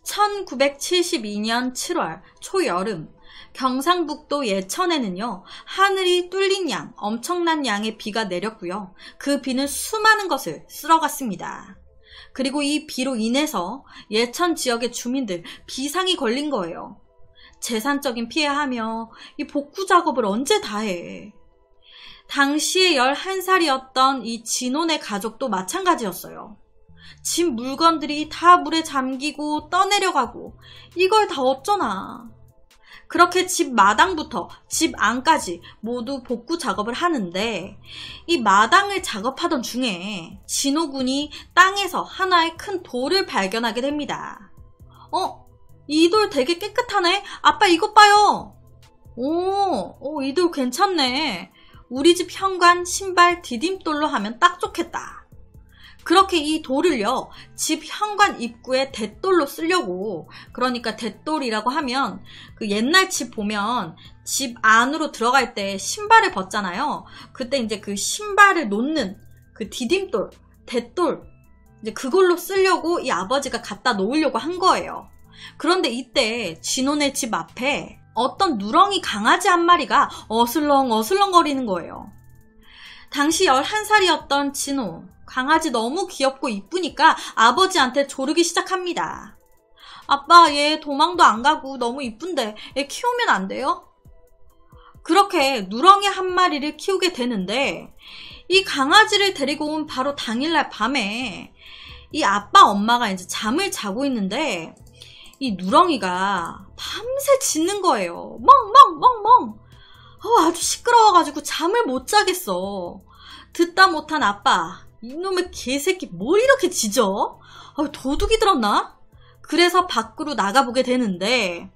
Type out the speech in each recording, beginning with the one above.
1972년 7월 초여름 경상북도 예천에는요, 하늘이 뚫린 양, 엄청난 양의 비가 내렸고요. 그 비는 수많은 것을 쓸어갔습니다. 그리고 이 비로 인해서 예천 지역의 주민들 비상이 걸린 거예요. 재산적인 피해하며 이 복구 작업을 언제 다 해. 당시에 11살이었던 이 진혼의 가족도 마찬가지였어요. 집 물건들이 다 물에 잠기고 떠내려가고 이걸 다 어쩌나. 그렇게 집 마당부터 집 안까지 모두 복구 작업을 하는데, 이 마당을 작업하던 중에 진호군이 땅에서 하나의 큰 돌을 발견하게 됩니다. 이 돌 되게 깨끗하네. 아빠 이것 봐요. 이 돌 괜찮네. 우리 집 현관 신발 디딤돌로 하면 딱 좋겠다. 그렇게 이 돌을요, 집 현관 입구에 대돌로 쓰려고, 그러니까 대돌이라고 하면 그 옛날 집 보면 집 안으로 들어갈 때 신발을 벗잖아요. 그때 이제 그 신발을 놓는 그 디딤돌, 대돌, 이제 그걸로 쓰려고 이 아버지가 갖다 놓으려고 한 거예요. 그런데 이때 진호네 집 앞에 어떤 누렁이 강아지 한 마리가 어슬렁어슬렁 거리는 거예요. 당시 11살이었던 진호, 강아지 너무 귀엽고 이쁘니까 아버지한테 조르기 시작합니다. 아빠, 얘 도망도 안 가고 너무 이쁜데 얘 키우면 안 돼요? 그렇게 누렁이 한 마리를 키우게 되는데, 이 강아지를 데리고 온 바로 당일날 밤에 이 아빠 엄마가 이제 잠을 자고 있는데 이 누렁이가 밤새 짖는 거예요. 멍멍멍멍. 아주 시끄러워가지고 잠을 못 자겠어. 듣다 못한 아빠, 이놈의 개새끼 뭘 이렇게 짖어? 도둑이 들었나? 그래서 밖으로 나가보게 되는데,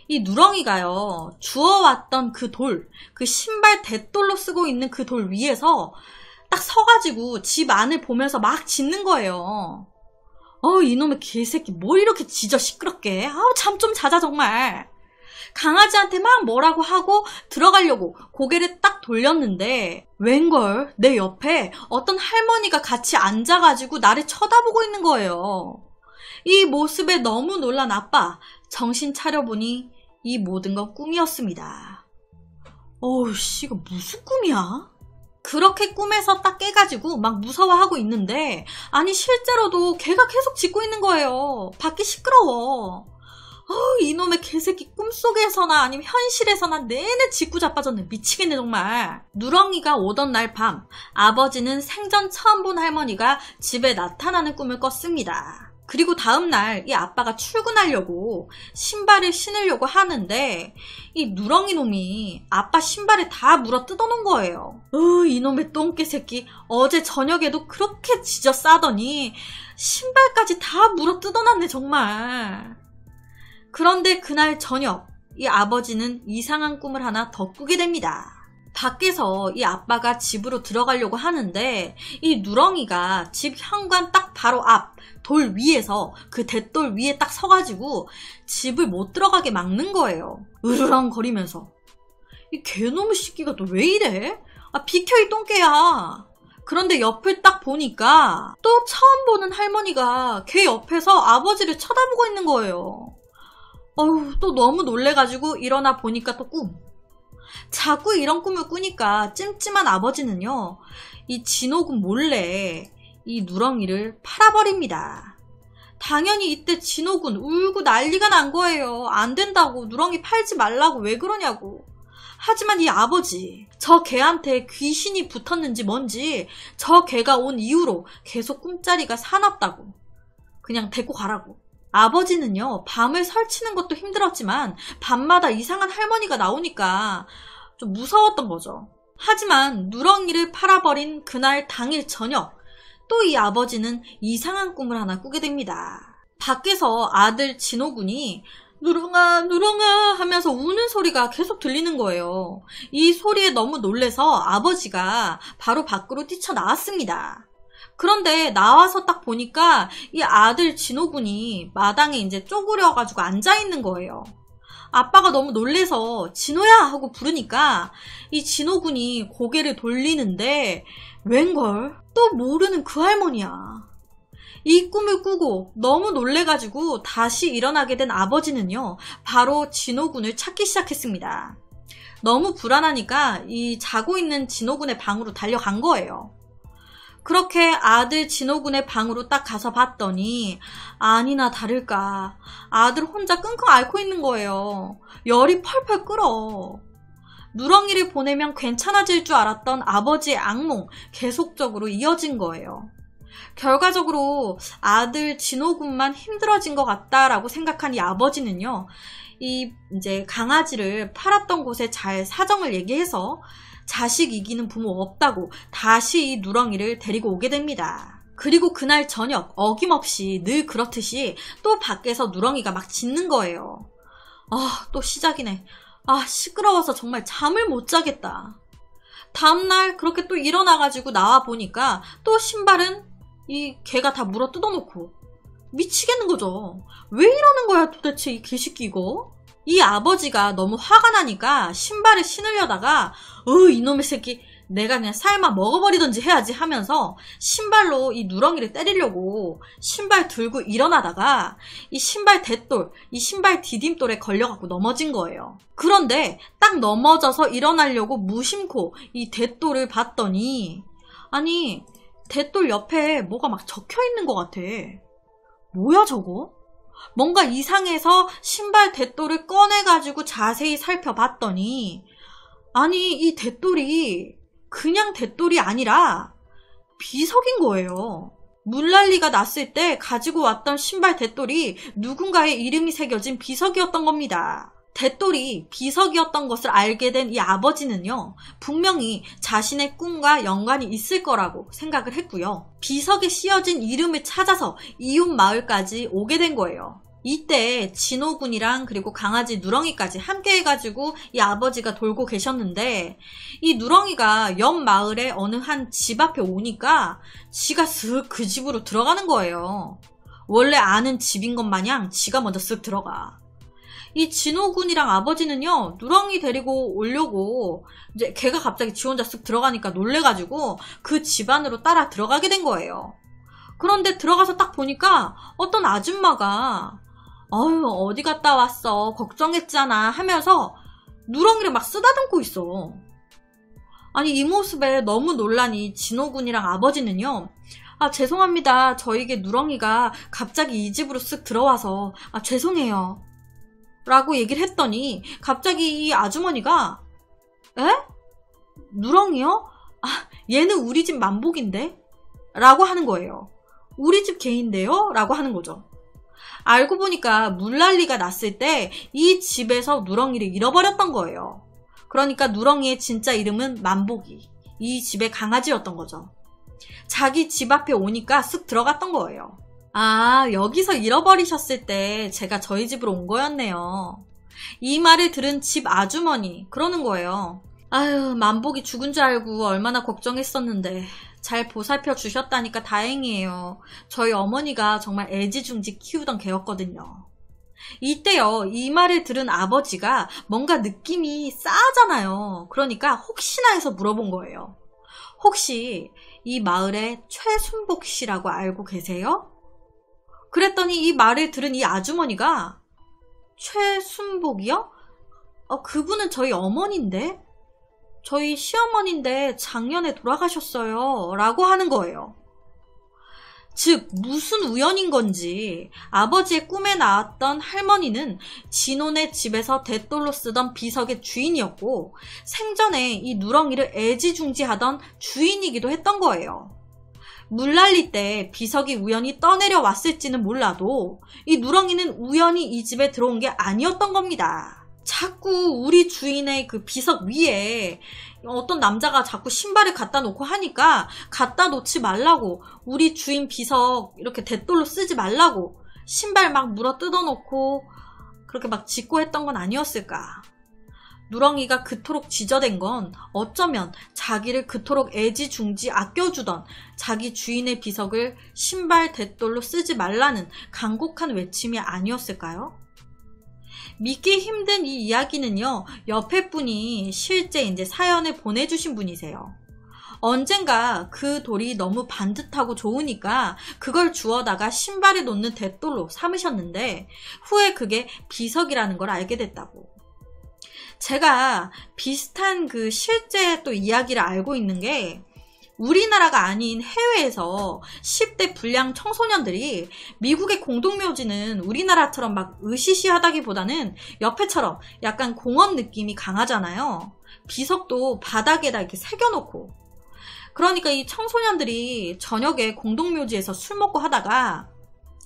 이 누렁이가요, 주워왔던 그 돌, 그 신발 대돌로 쓰고 있는 그 돌 위에서 딱 서가지고 집 안을 보면서 막 짖는 거예요. 이놈의 개새끼 뭘 이렇게 짖어 시끄럽게. 잠 좀 자자 정말. 강아지한테 막 뭐라고 하고 들어가려고 고개를 딱 돌렸는데, 웬걸 내 옆에 어떤 할머니가 같이 앉아가지고 나를 쳐다보고 있는 거예요. 이 모습에 너무 놀란 아빠, 정신 차려보니 이 모든 건 꿈이었습니다. 어우씨, 이거 무슨 꿈이야? 그렇게 꿈에서 딱 깨가지고 막 무서워하고 있는데, 아니 실제로도 걔가 계속 짖고 있는 거예요. 밖이 시끄러워. 이놈의 개새끼 꿈속에서나 아니면 현실에서나 내내 짖고 자빠졌네. 미치겠네 정말. 누렁이가 오던 날 밤, 아버지는 생전 처음 본 할머니가 집에 나타나는 꿈을 꿨습니다. 그리고 다음날 이 아빠가 출근하려고 신발을 신으려고 하는데, 이 누렁이 놈이 아빠 신발을 다 물어 뜯어놓은 거예요. 이놈의 똥개 새끼, 어제 저녁에도 그렇게 짖어 싸더니 신발까지 다 물어 뜯어놨네 정말. 그런데 그날 저녁, 이 아버지는 이상한 꿈을 하나 더 꾸게 됩니다. 밖에서 이 아빠가 집으로 들어가려고 하는데, 이 누렁이가 집 현관 딱 바로 앞 돌 위에서, 그 대돌 위에 딱 서가지고 집을 못 들어가게 막는 거예요. 으르렁거리면서. 이 개놈의 새끼가 또 왜 이래? 비켜 이 똥개야. 그런데 옆을 딱 보니까 또 처음 보는 할머니가 걔 옆에서 아버지를 쳐다보고 있는 거예요. 또 너무 놀래가지고 일어나 보니까 또 꿈. 자꾸 이런 꿈을 꾸니까 찜찜한 아버지는요, 이 진호군 몰래 이 누렁이를 팔아버립니다. 당연히 이때 진호군 울고 난리가 난 거예요. 안 된다고, 누렁이 팔지 말라고, 왜 그러냐고. 하지만 이 아버지, 저 개한테 귀신이 붙었는지 뭔지 저 개가 온 이후로 계속 꿈자리가 사납다고, 그냥 데리고 가라고. 아버지는요, 밤을 설치는 것도 힘들었지만 밤마다 이상한 할머니가 나오니까 좀 무서웠던 거죠. 하지만 누렁이를 팔아버린 그날 당일 저녁, 또 이 아버지는 이상한 꿈을 하나 꾸게 됩니다. 밖에서 아들 진호군이 누렁아 누렁아 하면서 우는 소리가 계속 들리는 거예요. 이 소리에 너무 놀래서 아버지가 바로 밖으로 뛰쳐나왔습니다. 그런데 나와서 딱 보니까 이 아들 진호군이 마당에 이제 쪼그려가지고 앉아있는 거예요. 아빠가 너무 놀래서 진호야 하고 부르니까 이 진호군이 고개를 돌리는데, 웬걸 또 모르는 그 할머니야. 이 꿈을 꾸고 너무 놀래가지고 다시 일어나게 된 아버지는요, 바로 진호군을 찾기 시작했습니다. 너무 불안하니까 이 자고 있는 진호군의 방으로 달려간 거예요. 그렇게 아들 진호군의 방으로 딱 가서 봤더니 아니나 다를까 아들 혼자 끙끙 앓고 있는 거예요. 열이 펄펄 끓어. 누렁이를 보내면 괜찮아질 줄 알았던 아버지의 악몽 계속적으로 이어진 거예요. 결과적으로 아들 진호군만 힘들어진 것 같다라고 생각한 이 아버지는요, 이제 강아지를 팔았던 곳에 잘 사정을 얘기해서 자식 이기는 부모 없다고 다시 이 누렁이를 데리고 오게 됩니다. 그리고 그날 저녁 어김없이 늘 그렇듯이 또 밖에서 누렁이가 막 짖는 거예요. 또 시작이네. 시끄러워서 정말 잠을 못 자겠다. 다음날 그렇게 또 일어나가지고 나와 보니까 또 신발은 이 개가 다 물어 뜯어놓고 미치겠는 거죠. 왜 이러는 거야 도대체 이 개새끼 이거? 이 아버지가 너무 화가 나니까 신발을 신으려다가 이놈의 새끼 내가 그냥 삶아 먹어버리던지 해야지 하면서 신발로 이 누렁이를 때리려고 신발 들고 일어나다가 이 신발 대돌, 이 신발 디딤돌에 걸려갖고 넘어진 거예요. 그런데 딱 넘어져서 일어나려고 무심코 이 대돌을 봤더니 아니 대돌 옆에 뭐가 막 적혀있는 것 같아. 뭐야 저거? 뭔가 이상해서 신발 대돌을 꺼내가지고 자세히 살펴봤더니 아니 이 대돌이 그냥 대돌이 아니라 비석인 거예요. 물난리가 났을 때 가지고 왔던 신발 대돌이 누군가의 이름이 새겨진 비석이었던 겁니다. 대돌이 비석이었던 것을 알게 된 이 아버지는요, 분명히 자신의 꿈과 연관이 있을 거라고 생각을 했고요. 비석에 씌어진 이름을 찾아서 이웃 마을까지 오게 된 거예요. 이때 진호군이랑 그리고 강아지 누렁이까지 함께 해가지고 이 아버지가 돌고 계셨는데 이 누렁이가 옆 마을에 어느 한 집 앞에 오니까 지가 쓱 그 집으로 들어가는 거예요. 원래 아는 집인 것 마냥 지가 먼저 쓱 들어가. 이 진호군이랑 아버지는요, 누렁이 데리고 오려고 이제 걔가 갑자기 지 혼자 쓱 들어가니까 놀래가지고 그 집 안으로 따라 들어가게 된 거예요. 그런데 들어가서 딱 보니까 어떤 아줌마가 어디 갔다 왔어 걱정했잖아 하면서 누렁이를 막 쓰다듬고 있어. 아니 이 모습에 너무 놀라니 진호군이랑 아버지는요, 죄송합니다. 저에게 누렁이가 갑자기 이 집으로 쓱 들어와서 죄송해요 라고 얘기를 했더니 갑자기 이 아주머니가 에? 누렁이요? 얘는 우리 집 만복인데? 라고 하는 거예요. 우리 집 개인데요? 라고 하는 거죠. 알고 보니까 물난리가 났을 때 이 집에서 누렁이를 잃어버렸던 거예요. 그러니까 누렁이의 진짜 이름은 만복이, 이 집의 강아지였던 거죠. 자기 집 앞에 오니까 쓱 들어갔던 거예요. 여기서 잃어버리셨을 때 제가 저희 집으로 온 거였네요. 이 말을 들은 집 아주머니 그러는 거예요. 만복이 죽은 줄 알고 얼마나 걱정했었는데 잘 보살펴 주셨다니까 다행이에요. 저희 어머니가 정말 애지중지 키우던 개였거든요. 이때요, 이 말을 들은 아버지가 뭔가 느낌이 싸하잖아요. 그러니까 혹시나 해서 물어본 거예요. 혹시 이 마을에 최순복 씨라고 알고 계세요? 그랬더니 이 말을 들은 이 아주머니가 최순복이요? 그분은 저희 어머니인데? 저희 시어머니인데 작년에 돌아가셨어요 라고 하는 거예요. 즉 무슨 우연인 건지 아버지의 꿈에 나왔던 할머니는 진호네 집에서 대돌로 쓰던 비석의 주인이었고 생전에 이 누렁이를 애지중지하던 주인이기도 했던 거예요. 물난리 때 비석이 우연히 떠내려 왔을지는 몰라도 이 누렁이는 우연히 이 집에 들어온 게 아니었던 겁니다. 자꾸 우리 주인의 그 비석 위에 어떤 남자가 자꾸 신발을 갖다 놓고 하니까 갖다 놓지 말라고, 우리 주인 비석 이렇게 대돌로 쓰지 말라고 신발 막 물어 뜯어놓고 그렇게 막 짖고 했던 건 아니었을까. 누렁이가 그토록 지저댄 건 어쩌면 자기를 그토록 애지중지 아껴주던 자기 주인의 비석을 신발 대돌로 쓰지 말라는 간곡한 외침이 아니었을까요? 믿기 힘든 이 이야기는요, 옆에 분이 실제 이제 사연을 보내주신 분이세요. 언젠가 그 돌이 너무 반듯하고 좋으니까 그걸 주워다가 신발에 놓는 대돌로 삼으셨는데 후에 그게 비석이라는 걸 알게 됐다고. 제가 비슷한 그 실제 또 이야기를 알고 있는 게 우리나라가 아닌 해외에서 10대 불량 청소년들이 미국의 공동묘지는 우리나라처럼 막 으시시하다기보다는 옆에처럼 약간 공원 느낌이 강하잖아요. 비석도 바닥에다 이렇게 새겨놓고. 그러니까 이 청소년들이 저녁에 공동묘지에서 술 먹고 하다가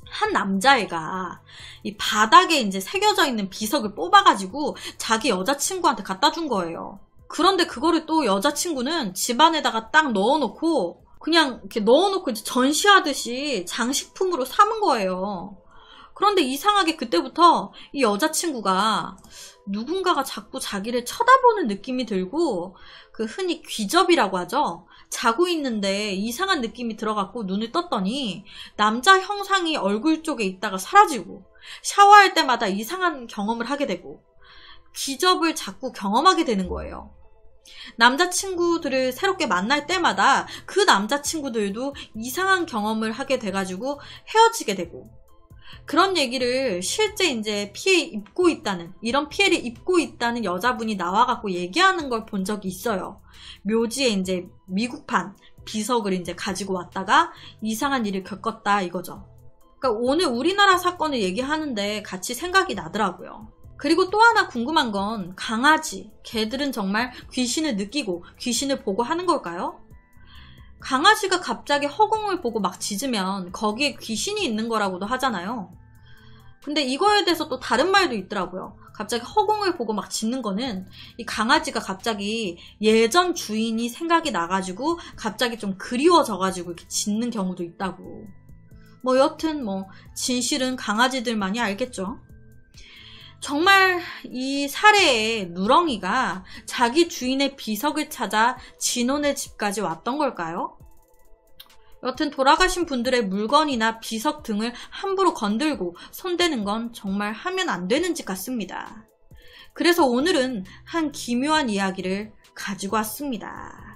한 남자애가 이 바닥에 이제 새겨져 있는 비석을 뽑아가지고 자기 여자친구한테 갖다 준 거예요. 그런데 그거를 또 여자친구는 집안에다가 딱 넣어놓고 그냥 이렇게 넣어놓고 이제 전시하듯이 장식품으로 삼은 거예요. 그런데 이상하게 그때부터 이 여자친구가 누군가가 자꾸 자기를 쳐다보는 느낌이 들고 그 흔히 귀접이라고 하죠. 자고 있는데 이상한 느낌이 들어갖고 눈을 떴더니 남자 형상이 얼굴 쪽에 있다가 사라지고 샤워할 때마다 이상한 경험을 하게 되고 귀접을 자꾸 경험하게 되는 거예요. 남자친구들을 새롭게 만날 때마다 그 남자친구들도 이상한 경험을 하게 돼가지고 헤어지게 되고 그런 얘기를 실제 이제 이런 피해를 입고 있다는 여자분이 나와갖고 얘기하는 걸 본 적이 있어요. 묘지에 이제 미국판 비석을 이제 가지고 왔다가 이상한 일을 겪었다 이거죠. 그러니까 오늘 우리나라 사건을 얘기하는데 같이 생각이 나더라고요. 그리고 또 하나 궁금한 건 강아지, 개들은 정말 귀신을 느끼고 귀신을 보고 하는 걸까요? 강아지가 갑자기 허공을 보고 막 짖으면 거기에 귀신이 있는 거라고도 하잖아요. 근데 이거에 대해서 또 다른 말도 있더라고요. 갑자기 허공을 보고 막 짖는 거는 이 강아지가 갑자기 예전 주인이 생각이 나가지고 갑자기 좀 그리워져가지고 이렇게 짖는 경우도 있다고. 뭐 여튼 뭐 진실은 강아지들만이 알겠죠. 정말 이 사례의 누렁이가 자기 주인의 비석을 찾아 진원의 집까지 왔던 걸까요? 여튼 돌아가신 분들의 물건이나 비석 등을 함부로 건들고 손대는 건 정말 하면 안 되는 짓 같습니다. 그래서 오늘은 한 기묘한 이야기를 가지고 왔습니다.